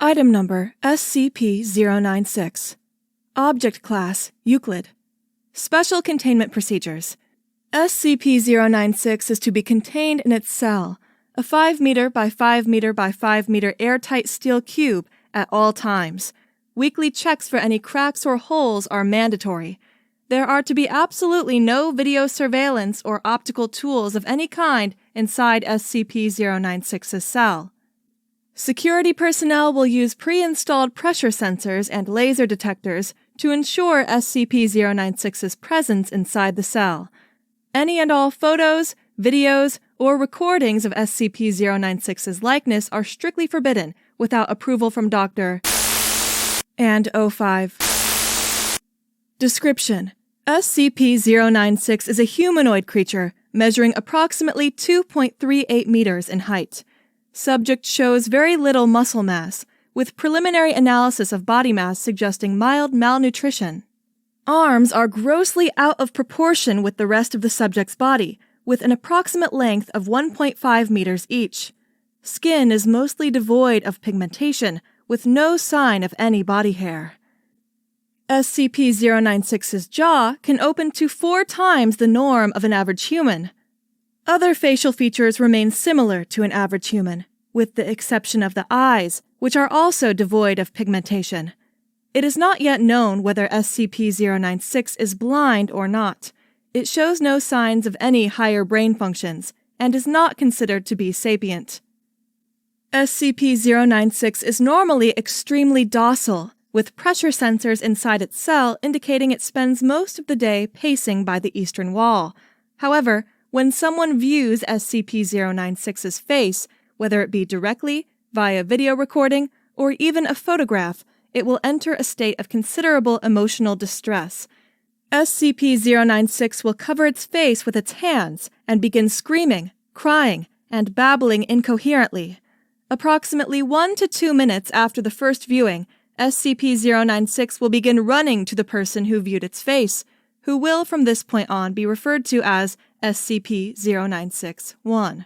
Item Number SCP-096 Object Class Euclid Special Containment Procedures SCP-096 is to be contained in its cell, a 5 meter by 5 meter by 5 meter airtight steel cube at all times. Weekly checks for any cracks or holes are mandatory. There are to be absolutely no video surveillance or optical tools of any kind inside SCP-096's cell. Security personnel will use pre-installed pressure sensors and laser detectors to ensure SCP-096's presence inside the cell. Any and all photos, videos, or recordings of SCP-096's likeness are strictly forbidden without approval from Dr. and O5. Description: SCP-096 is a humanoid creature measuring approximately 2.38 meters in height. Subject shows very little muscle mass, with preliminary analysis of body mass suggesting mild malnutrition. Arms are grossly out of proportion with the rest of the subject's body, with an approximate length of 1.5 meters each. Skin is mostly devoid of pigmentation, with no sign of any body hair. SCP-096's jaw can open to 4 times the norm of an average human. Other facial features remain similar to an average human, with the exception of the eyes, which are also devoid of pigmentation. It is not yet known whether SCP-096 is blind or not. It shows no signs of any higher brain functions, and is not considered to be sapient. SCP-096 is normally extremely docile, with pressure sensors inside its cell indicating it spends most of the day pacing by the eastern wall. However, when someone views SCP-096's face, whether it be directly, via video recording, or even a photograph, it will enter a state of considerable emotional distress. SCP-096 will cover its face with its hands and begin screaming, crying, and babbling incoherently. Approximately 1 to 2 minutes after the first viewing, SCP-096 will begin running to the person who viewed its face, who will from this point on be referred to as SCP-096-1.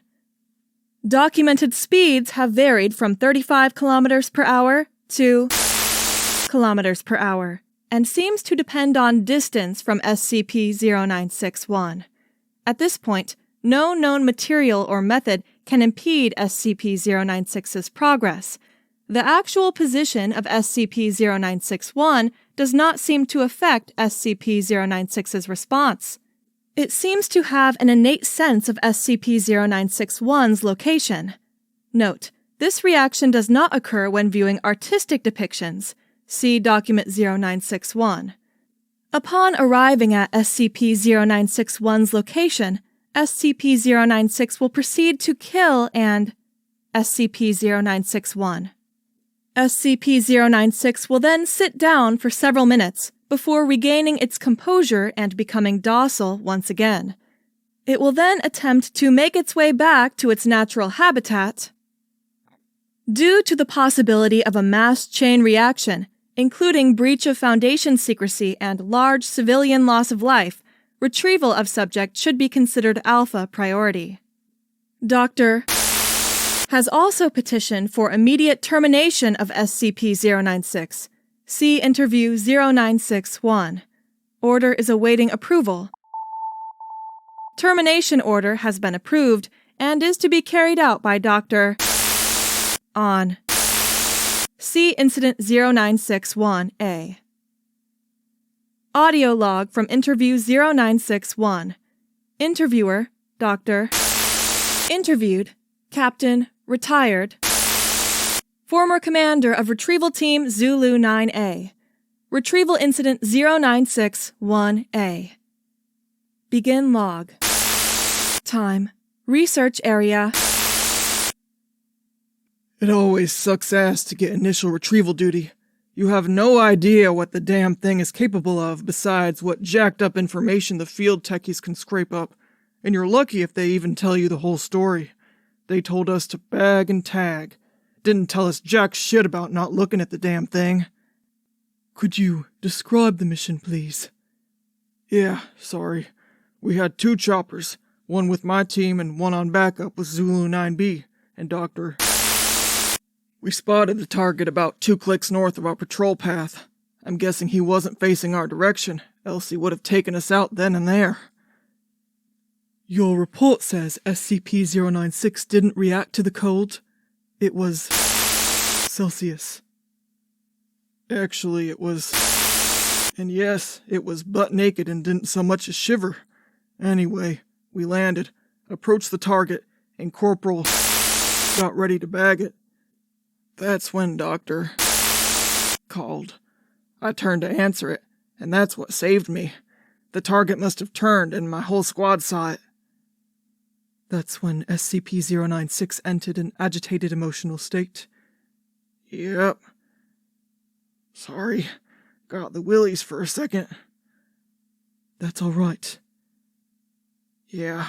Documented speeds have varied from 35 km per hour to km per hour, and seems to depend on distance from SCP-096-1. At this point, no known material or method can impede SCP-096's progress. The actual position of SCP-096-1 does not seem to affect SCP-096's response. It seems to have an innate sense of SCP-096-1's location. Note, this reaction does not occur when viewing artistic depictions. See Document 096-1. Upon arriving at SCP-096-1's location, SCP-096 will proceed to kill and SCP-096-1. SCP-096 will then sit down for several minutes before regaining its composure and becoming docile once again. It will then attempt to make its way back to its natural habitat. Due to the possibility of a mass chain reaction, including breach of Foundation secrecy and large civilian loss of life, retrieval of subject should be considered alpha priority. Dr. has also petitioned for immediate termination of SCP-096. See Interview 096-1. Order is awaiting approval. Termination order has been approved and is to be carried out by Dr. on. See Incident 096-1A. Audio log from Interview 096-1. Interviewer, Dr. Interviewed, Captain, retired. Former Commander of Retrieval Team Zulu 9A. Retrieval Incident 096-1A. Begin log. Time. Research area. It always sucks ass to get initial retrieval duty. You have no idea what the damn thing is capable of besides what jacked up information the field techies can scrape up, and you're lucky if they even tell you the whole story. They told us to bag and tag. Didn't tell us jack shit about not looking at the damn thing. Could you describe the mission, please? Yeah, sorry. We had 2 choppers, one with my team and one on backup with Zulu 9B, and Dr. We spotted the target about 2 clicks north of our patrol path. I'm guessing he wasn't facing our direction, else he would have taken us out then and there. Your report says SCP-096 didn't react to the cold. It was Celsius. Actually, it was... And yes, it was butt naked and didn't so much as shiver. Anyway, we landed, approached the target, and Corporal got ready to bag it. That's when Doctor called. I turned to answer it, and that's what saved me. The target must have turned, and my whole squad saw it. That's when SCP-096 entered an agitated emotional state. Yep. Sorry, got the willies for a second. That's all right. Yeah,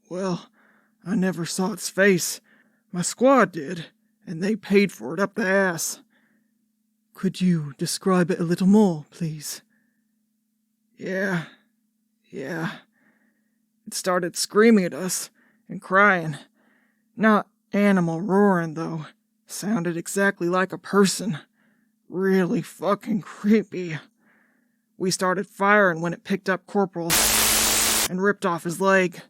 well, I never saw its face. My squad did, and they paid for it up the ass. Could you describe it a little more, please? Yeah. It started screaming at us and crying. Not animal roaring, though. Sounded exactly like a person. Really fucking creepy. We started firing when it picked up Corporal and ripped off his leg.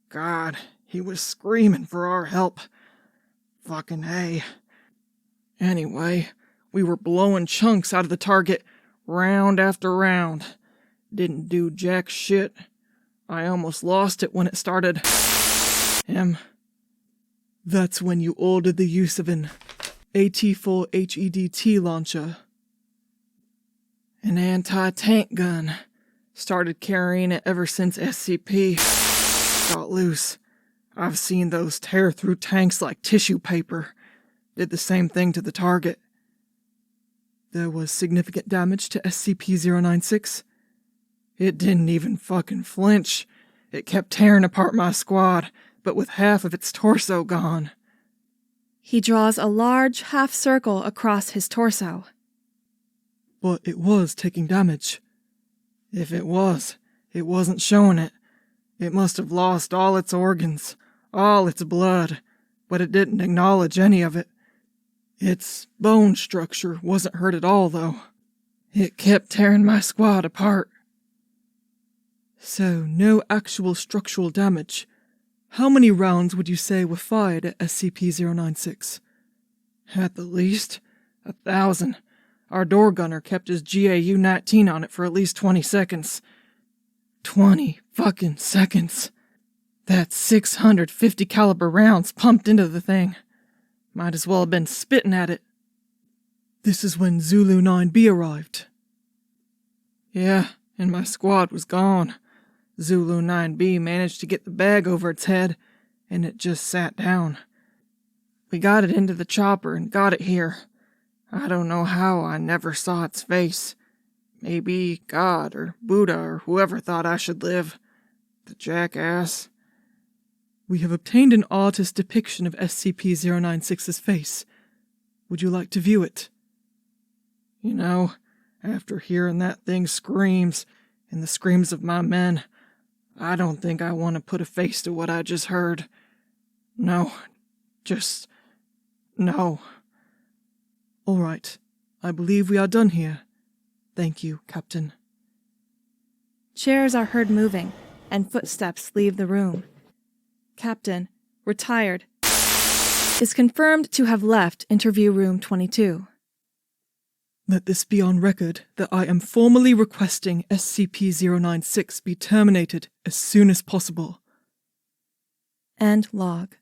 God, he was screaming for our help. Fucking A. Anyway, we were blowing chunks out of the target round after round. Didn't do jack shit. I almost lost it when it started. That's when you ordered the use of an AT-4 HEDT launcher. An anti-tank gun. Started carrying it ever since SCP got loose. I've seen those tear through tanks like tissue paper. Did the same thing to the target. There was significant damage to SCP-096. It didn't even fucking flinch. It kept tearing apart my squad, but with half of its torso gone. He draws a large half circle across his torso. But it was taking damage. If it was, it wasn't showing it. It must have lost all its organs, all its blood, but it didn't acknowledge any of it. Its bone structure wasn't hurt at all, though. It kept tearing my squad apart. So, no actual structural damage. How many rounds would you say were fired at SCP-096? At the least, 1,000. Our door gunner kept his GAU-19 on it for at least 20 seconds. 20 fucking seconds. That's 650 caliber rounds pumped into the thing. Might as well have been spitting at it. This is when Zulu 9B arrived. Yeah, and my squad was gone. Zulu 9B managed to get the bag over its head, and it just sat down. We got it into the chopper and got it here. I don't know how I never saw its face. Maybe God or Buddha or whoever thought I should live. The jackass. We have obtained an artist's depiction of SCP-096's face. Would you like to view it? You know, after hearing that thing screams, and the screams of my men, I don't think I want to put a face to what I just heard. No. No. All right. I believe we are done here. Thank you, Captain. Chairs are heard moving, and footsteps leave the room. Captain, retired, is confirmed to have left interview room 22. Let this be on record that I am formally requesting SCP-096 be terminated as soon as possible. End log.